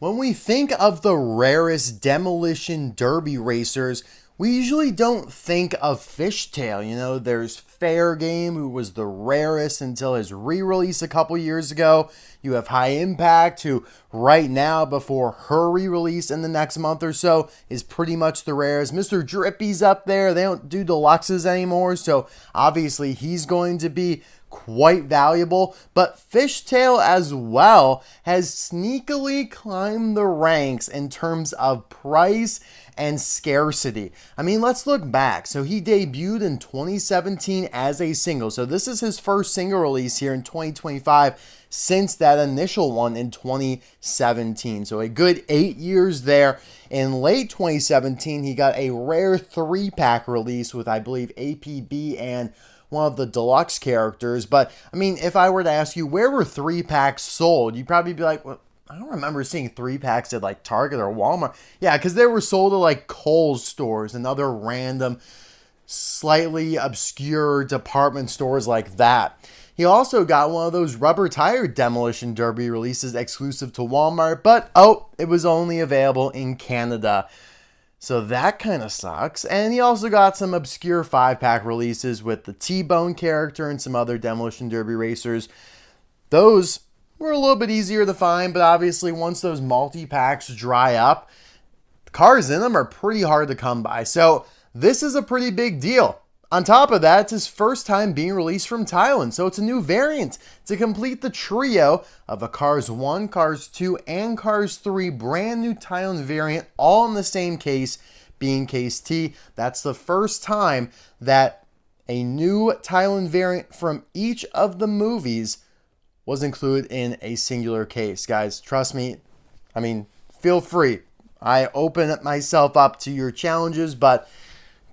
When we think of the rarest Demolition Derby racers, we usually don't think of Fishtail. You know, there's Faregame, who was the rarest until his re-release a couple years ago. You have High Impact, who right now, before her re-release in the next month or so, is pretty much the rarest. Mr. Drippy's up there. They don't do deluxes anymore, so obviously he's going to be quite valuable. But Fishtail as well has sneakily climbed the ranks in terms of price and scarcity. I mean, let's look back. So he debuted in 2017 as a single. So this is his first single release here in 2025 since that initial one in 2017. So a good 8 years there. In late 2017, he got a rare 3-pack release with, I believe, APB and one of the deluxe characters. But I mean, if I were to ask you, where were 3-packs sold? You'd probably be like, well, I don't remember seeing 3-packs at like Target or Walmart. Yeah, because they were sold at like Kohl's stores and other random, slightly obscure department stores like that. He also got one of those rubber tire Demolition Derby releases exclusive to Walmart, but it was only available in Canada. So that kind of sucks. And he also got some obscure 5-pack releases with the T-Bone character and some other Demolition Derby racers. Those were a little bit easier to find, but obviously once those multi-packs dry up, the cars in them are pretty hard to come by. So this is a pretty big deal. On top of that, it's his first time being released from Thailand, so it's a new variant to complete the trio of a Cars 1, Cars 2, and Cars 3 brand new Thailand variant, all in the same case, being Case T. That's the first time that a new Thailand variant from each of the movies was included in a singular case. Guys, trust me, I mean, feel free. I open myself up to your challenges, but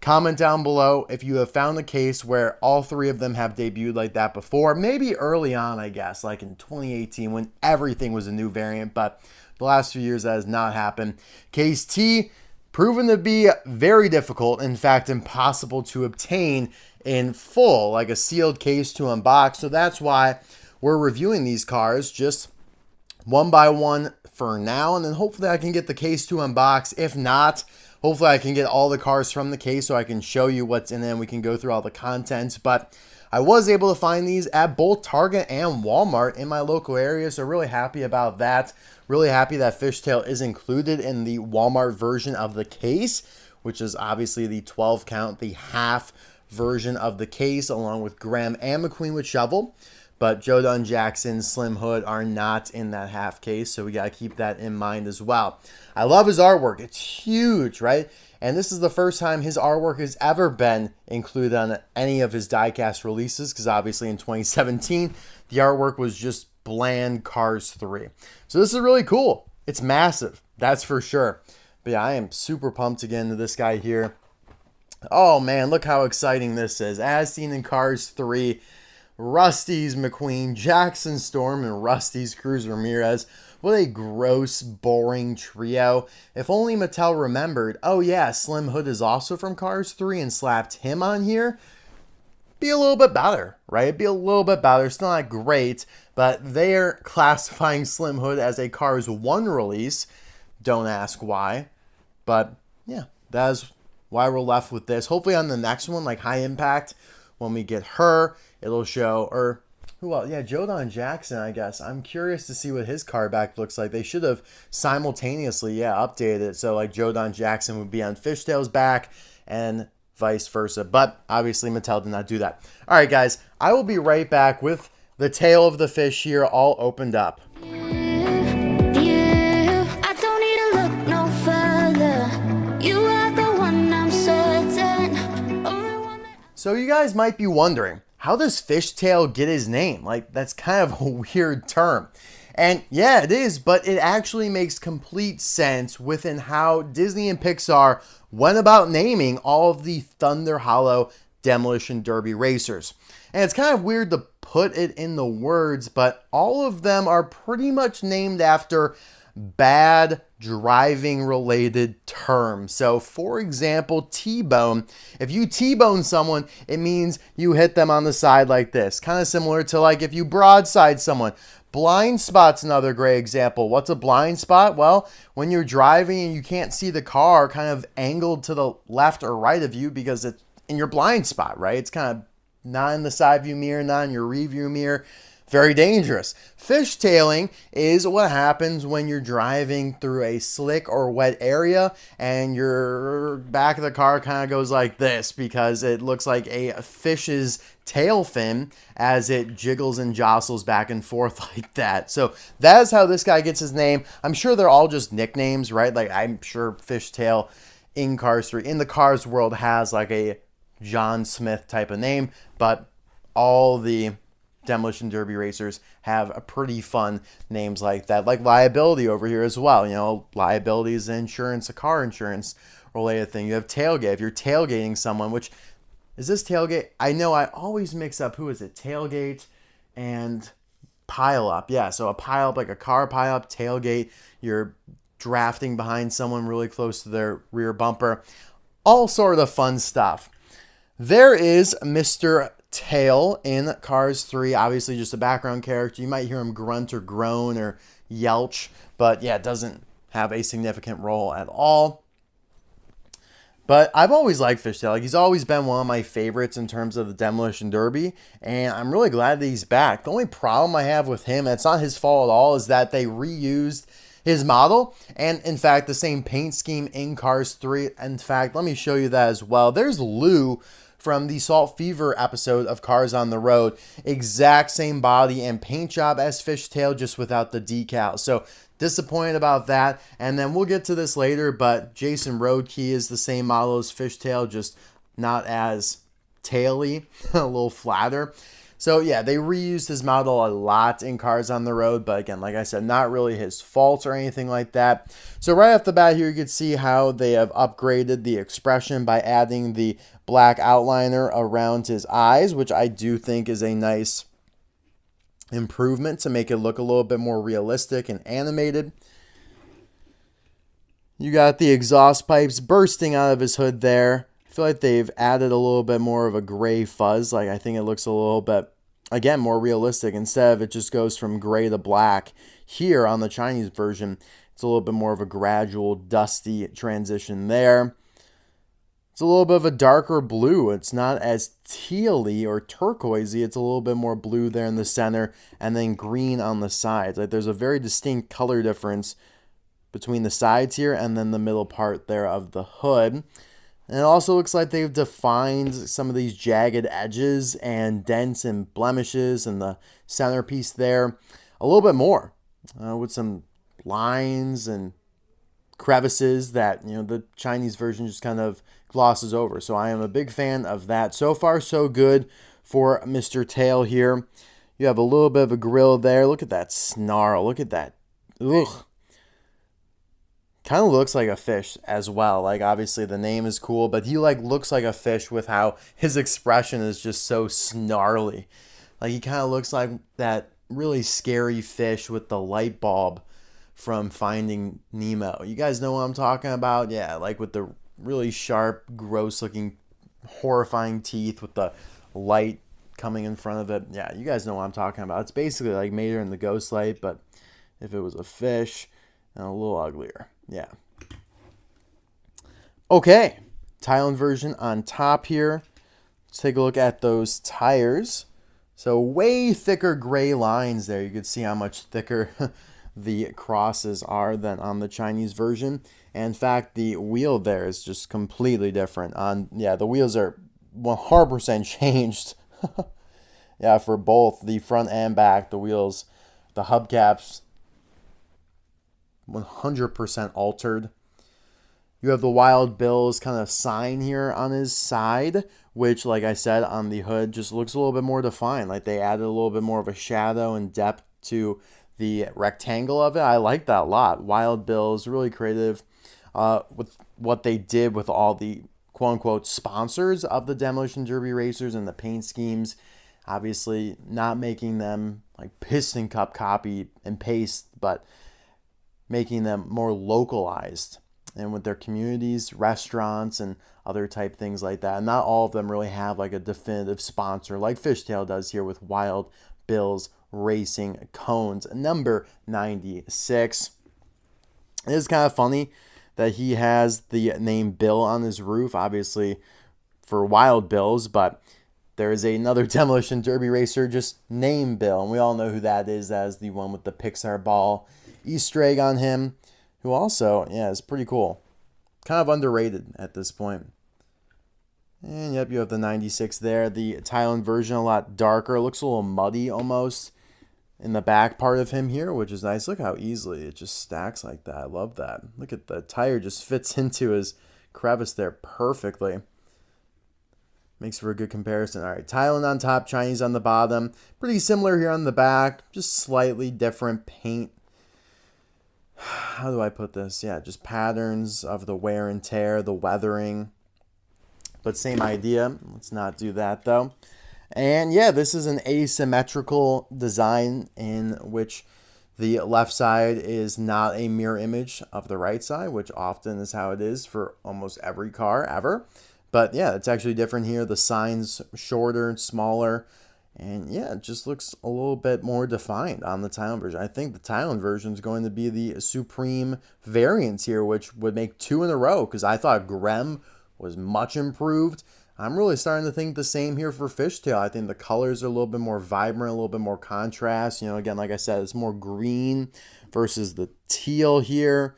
comment down below if you have found a case where all 3 of them have debuted like that before. Maybe early on, I guess, like in 2018 when everything was a new variant, but the last few years that has not happened. Case T, proven to be very difficult, in fact, impossible to obtain in full, like a sealed case to unbox. So that's why we're reviewing these cars just one by one for now, and then hopefully I can get the case to unbox. If not, hopefully I can get all the cars from the case so I can show you what's in them. We can go through all the contents. But I was able to find these at both Target and Walmart in my local area, so really happy about that. Really happy that Fishtail is included in the Walmart version of the case, which is obviously the 12 count, the half version of the case, along with Grem and McQueen with shovel. But Joe Dunn Jackson, Slim Hood are not in that half case, so we got to keep that in mind as well. I love his artwork. It's huge, right? And this is the first time his artwork has ever been included on any of his diecast releases, because obviously in 2017, the artwork was just bland Cars 3. So this is really cool. It's massive, that's for sure. But yeah, I am super pumped to get into this guy here. Oh man, look how exciting this is. As seen in Cars 3, Rust-eze McQueen, Jackson Storm, and Rust-eze Cruz Ramirez. What a gross, boring trio. If only Mattel remembered, oh yeah, Slim Hood is also from Cars 3 and slapped him on here. Be a little bit better, right? Be a little bit better. Still not great, but they're classifying Slim Hood as a Cars 1 release. Don't ask why. But yeah, that is why we're left with this. Hopefully on the next one, like High Impact, when we get her, it'll show, or who else? Yeah, Joe Don Jackson, I guess. I'm curious to see what his car back looks like. They should have simultaneously, updated it. So like Joe Don Jackson would be on Fishtail's back and vice versa. But obviously Mattel did not do that. All right, guys, I will be right back with the tail of the fish here all opened up. So you guys might be wondering, how does Fishtail get his name? Like, that's kind of a weird term. And yeah, it is, but it actually makes complete sense within how Disney and Pixar went about naming all of the Thunder Hollow Demolition Derby racers. And it's kind of weird to put it in the words, but all of them are pretty much named after bad driving related terms. So for example, T-bone. If you T-bone someone, it means you hit them on the side like this. Kind of similar to like if you broadside someone. Blind spot's another great example. What's a blind spot? Well, when you're driving and you can't see the car kind of angled to the left or right of you because it's in your blind spot, right? It's kind of not in the side view mirror, not in your rear view mirror. Very dangerous. Fishtailing is what happens when you're driving through a slick or wet area and your back of the car kind of goes like this because it looks like a fish's tail fin as it jiggles and jostles back and forth like that. So that is how this guy gets his name. I'm sure they're all just nicknames, right? Like I'm sure Fishtail in Cars 3, in the Cars world, has like a John Smith type of name, but all the Demolition Derby racers have a pretty fun names like that, like Liability over here as well. You know, liability is insurance, a car insurance related thing. You have tailgate. If you're tailgating someone, which is this tailgate? I know I always mix up who is it, tailgate and pile up. Yeah, so a pile up, like a car pile up, tailgate. You're drafting behind someone really close to their rear bumper. All sort of fun stuff. There is Mr. Tail in Cars 3, obviously just a background character. You might hear him grunt or groan or yelch, but yeah, it doesn't have a significant role at all. But I've always liked Fishtail. Like, he's always been one of my favorites in terms of the Demolition Derby, and I'm really glad that he's back. The only problem I have with him, and it's not his fault at all, is that they reused his model, and in fact, the same paint scheme in Cars 3. In fact, let me show you that as well. There's Lou from the Salt Fever episode of Cars on the Road. Exact same body and paint job as Fishtail, just without the decal. So disappointed about that. And then we'll get to this later, but Jason Roadkey is the same model as Fishtail, just not as taily, a little flatter. So yeah, they reused his model a lot in Cars on the Road, but again, like I said, not really his fault or anything like that. So right off the bat here, you can see how they have upgraded the expression by adding the black outliner around his eyes, which I do think is a nice improvement to make it look a little bit more realistic and animated. You got the exhaust pipes bursting out of his hood there. I feel like they've added a little bit more of a gray fuzz. Like, I think it looks a little bit, again, more realistic. Instead of it just goes from gray to black. Here on the Chinese version, it's a little bit more of a gradual, dusty transition there. It's a little bit of a darker blue. It's not as tealy or turquoisey. It's a little bit more blue there in the center and then green on the sides. Like, there's a very distinct color difference between the sides here and then the middle part there of the hood. And it also looks like they've defined some of these jagged edges and dents and blemishes in the centerpiece there a little bit more, with some lines and crevices that, you know, the Chinese version just kind of glosses over. So I am a big fan of that. So far, so good for Mr. Tail here. You have a little bit of a grill there. Look at that snarl. Look at that. Ugh. Kind of looks like a fish as well. Like, obviously the name is cool, but he like looks like a fish with how his expression is just so snarly. Like, he kind of looks like that really scary fish with the light bulb from Finding Nemo. You guys know what I'm talking about? Yeah, like with the really sharp, gross looking, horrifying teeth with the light coming in front of it. Yeah, you guys know what I'm talking about. It's basically like Mater in the Ghost Light, but if it was a fish and a little uglier. Yeah. Okay, Thailand version on top here. Let's take a look at those tires. So way thicker gray lines there. You can see how much thicker the crosses are than on the Chinese version. And in fact, the wheel there is just completely different. Yeah, the wheels are 100% changed. Yeah, for both the front and back, the wheels, the hubcaps, 100% altered. You have the Wild Bill's kind of sign here on his side, which, like I said, on the hood just looks a little bit more defined. Like, they added a little bit more of a shadow and depth to the rectangle of it. I like that a lot. Wild Bill's really creative with what they did with all the quote-unquote sponsors of the Demolition Derby racers and the paint schemes. Obviously, not making them like Piston Cup copy and paste, but making them more localized and with their communities, restaurants, and other type things like that. And not all of them really have like a definitive sponsor like Fishtail does here with Wild Bill's Racing cones, number 96. It is kind of funny that he has the name Bill on his roof, obviously for Wild Bills, but there is another Demolition Derby racer just named Bill, and we all know who that is. That is the one with the Pixar ball Easter egg on him, who also, yeah, is pretty cool. Kind of underrated at this point. And yep, you have the 96 there. The Thailand version, a lot darker. It looks a little muddy almost in the back part of him here, which is nice. Look how easily it just stacks like that. I love that. Look at the tire just fits into his crevice there perfectly. Makes for a good comparison. All right, Thailand on top, Chinese on the bottom. Pretty similar here on the back, just slightly different paint. How do I put this? Yeah, just patterns of the wear and tear, the weathering. But same idea. Let's not do that though. And yeah, this is an asymmetrical design in which the left side is not a mirror image of the right side, which often is how it is for almost every car ever. But yeah, it's actually different here. The sign's shorter, smaller, and yeah, it just looks a little bit more defined on the Thailand version. I think the Thailand version is going to be the supreme variant here, which would make 2 in a row, because I thought Grem was much improved. I'm really starting to think the same here for Fishtail. I think the colors are a little bit more vibrant, a little bit more contrast. You know, again, like I said, it's more green versus the teal here.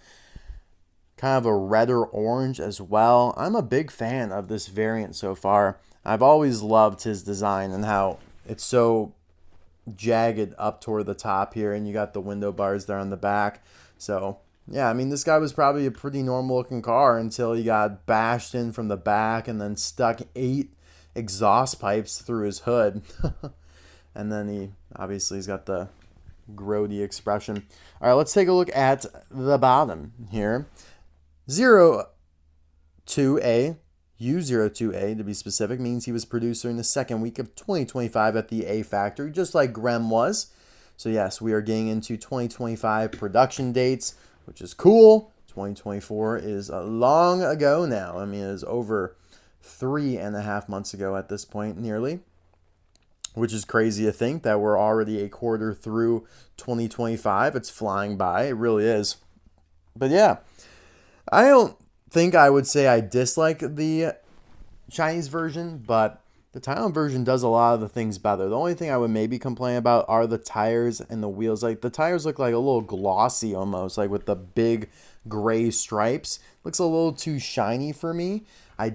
Kind of a redder orange as well. I'm a big fan of this variant so far. I've always loved his design and how it's so jagged up toward the top here, and you got the window bars there on the back. So yeah, I mean, this guy was probably a pretty normal looking car until he got bashed in from the back and then stuck 8 exhaust pipes through his hood. And then he obviously he's got the grody expression. All right, let's take a look at the bottom here. 02A, U02A to be specific, means he was produced during the second week of 2025 at the A factory, just like Grem was. So yes, we are getting into 2025 production dates, which is cool. 2024 is long ago now. I mean, it is over 3.5 months ago at this point, nearly. Which is crazy to think that we're already a quarter through 2025. It's flying by. It really is. But yeah, I don't think I would say I dislike the Chinese version, but the Thailand version does a lot of the things better. The only thing I would maybe complain about are the tires and the wheels. Like, the tires look like a little glossy almost, like with the big gray stripes. Looks a little too shiny for me. I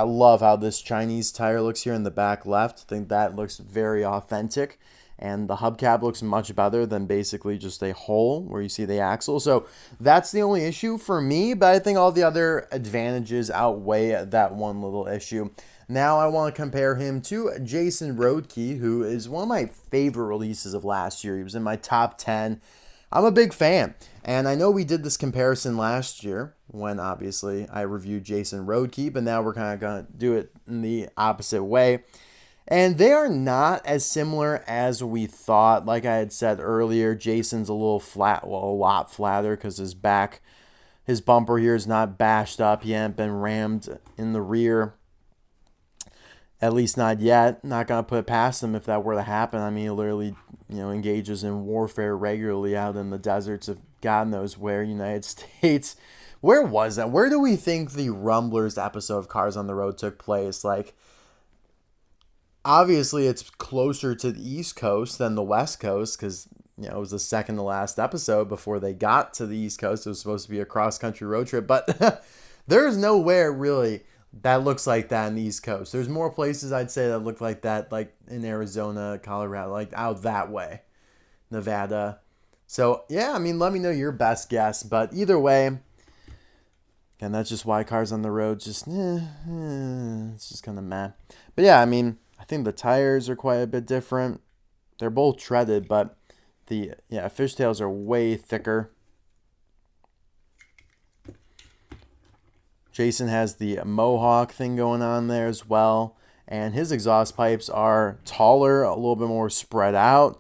love how this Chinese tire looks here in the back left. I think that looks very authentic. And the hubcap looks much better than basically just a hole where you see the axle. So that's the only issue for me, but I think all the other advantages outweigh that one little issue. Now I want to compare him to Jason Roedke, who is one of my favorite releases of last year. He was in my top 10. I'm a big fan. And I know we did this comparison last year when obviously I reviewed Jason Roedke, but now we're kind of going to do it in the opposite way. And they are not as similar as we thought. Like I had said earlier, Jason's a little flat, well, a lot flatter because his bumper here is not bashed up. He hasn't been rammed in the rear. At least not yet. Not going to put it past him if that were to happen. I mean, he literally, engages in warfare regularly out in the deserts of God knows where, United States. Where was that? Where do we think the Rumblers episode of Cars on the Road took place? Like, obviously, it's closer to the East Coast than the West Coast because, it was the second to last episode before they got to the East Coast. It was supposed to be a cross-country road trip, but there's nowhere really that looks like that in the East Coast. There's more places I'd say that look like that, like in Arizona, Colorado, like out that way, Nevada. So, yeah, I mean, let me know your best guess, but either way, and that's just why Cars on the Road it's just kind of meh. But yeah, I mean, I think the tires are quite a bit different. They're both treaded, but the fishtails are way thicker. Jason has the mohawk thing going on there as well. And his exhaust pipes are taller, a little bit more spread out.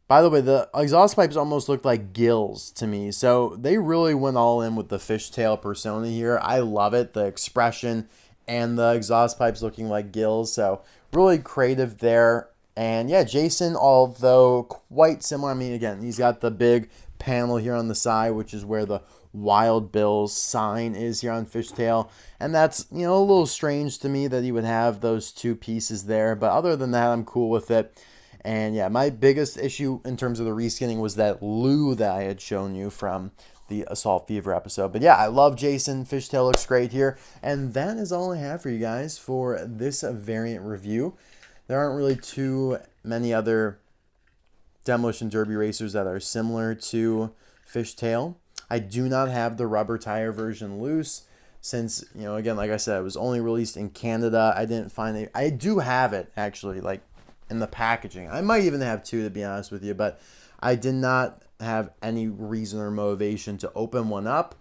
By the way, the exhaust pipes almost look like gills to me. So they really went all in with the fishtail persona here. I love it. The expression and the exhaust pipes looking like gills. So really creative there. And yeah, Jason, although quite similar, I mean, again, he's got the big panel here on the side, which is where the Wild Bill's sign is here on Fishtail. And that's, you know, a little strange to me that he would have those two pieces there. But other than that, I'm cool with it. And yeah, my biggest issue in terms of the reskinning was that Lou that I had shown you from the Assault Fever episode. But yeah, I love Jason. Fishtail looks great here. And that is all I have for you guys for this variant review. There aren't really too many other Demolition Derby racers that are similar to Fishtail. I do not have the rubber tire version loose since, you know, again, like I said, it was only released in Canada. I didn't find it. I do have it, actually, like in the packaging. I might even have two, to be honest with you, but I did not have any reason or motivation to open one up.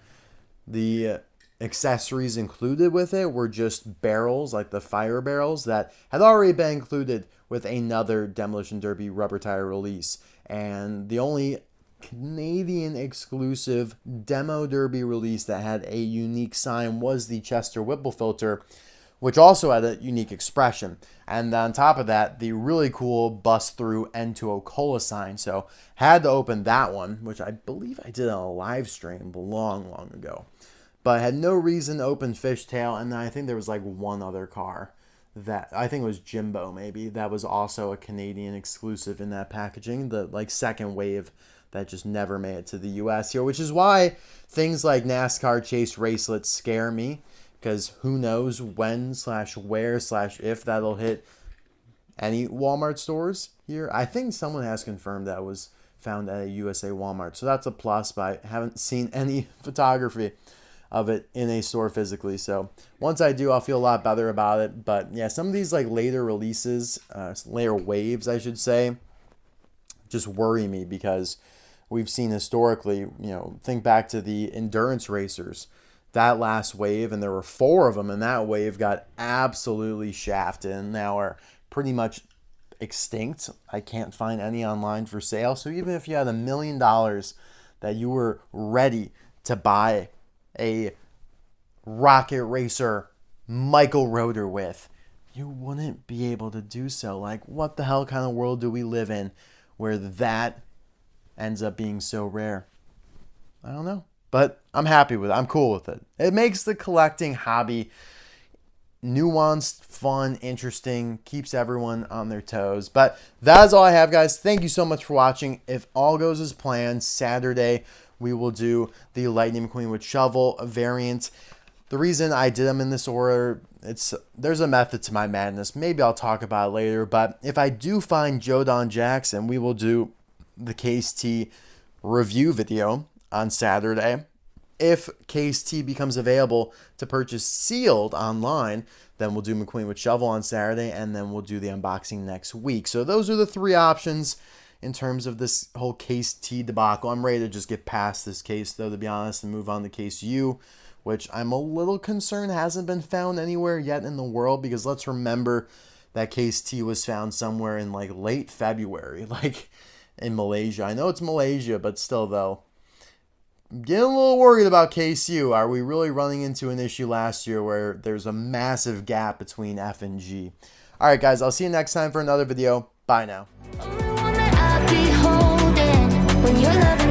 The accessories included with it were just barrels, like the fire barrels that had already been included with another Demolition Derby rubber tire release. And the only Canadian exclusive Demo Derby release that had a unique sign was the Chester Whipple filter, which also had a unique expression. And on top of that, the really cool bust through N2O Cola sign. So had to open that one, which I believe I did on a live stream long ago. But I had no reason to open Fishtail, and then I think there was like one other car that I think it was Jimbo, maybe, that was also a Canadian exclusive in that packaging, the like second wave that just never made it to the US here, which is why things like NASCAR Chase Racelets scare me, because who knows when / where / if that'll hit any Walmart stores here. I think someone has confirmed that it was found at a USA Walmart, so that's a plus, but I haven't seen any photography of it in a store physically. So once I do, I'll feel a lot better about it. But yeah, some of these like later releases, later waves, I should say, just worry me, because we've seen historically, you know, think back to the endurance racers, that last wave, and there were 4 of them in that wave, got absolutely shafted and now are pretty much extinct. I can't find any online for sale. So even if you had $1 million that you were ready to buy a rocket racer Michael Roeder with, you wouldn't be able to do so. Like, what the hell kind of world do we live in where that ends up being so rare? I don't know, but I'm happy with it. I'm cool with it. It makes the collecting hobby nuanced, fun, interesting, keeps everyone on their toes. But that is all I have, guys. Thank you so much for watching. If all goes as planned, Saturday we will do the Lightning McQueen with shovel variant. The reason I did them in this order, there's a method to my madness. Maybe I'll talk about it later. But if I do find Joe Don Jackson, we will do the Case T review video on Saturday. If Case T becomes available to purchase sealed online, then we'll do McQueen with shovel on Saturday, and then we'll do the unboxing next week. So those are the 3 options in terms of this whole Case T debacle. I'm ready to just get past this case, though, to be honest, and move on to Case U, which I'm a little concerned hasn't been found anywhere yet in the world, because let's remember that Case T was found somewhere in like late February, like in Malaysia. I know it's Malaysia, but still, though, getting a little worried about Case U. Are we really running into an issue last year where there's a massive gap between F and G? All right, guys, I'll see you next time for another video. Bye now. When you're loving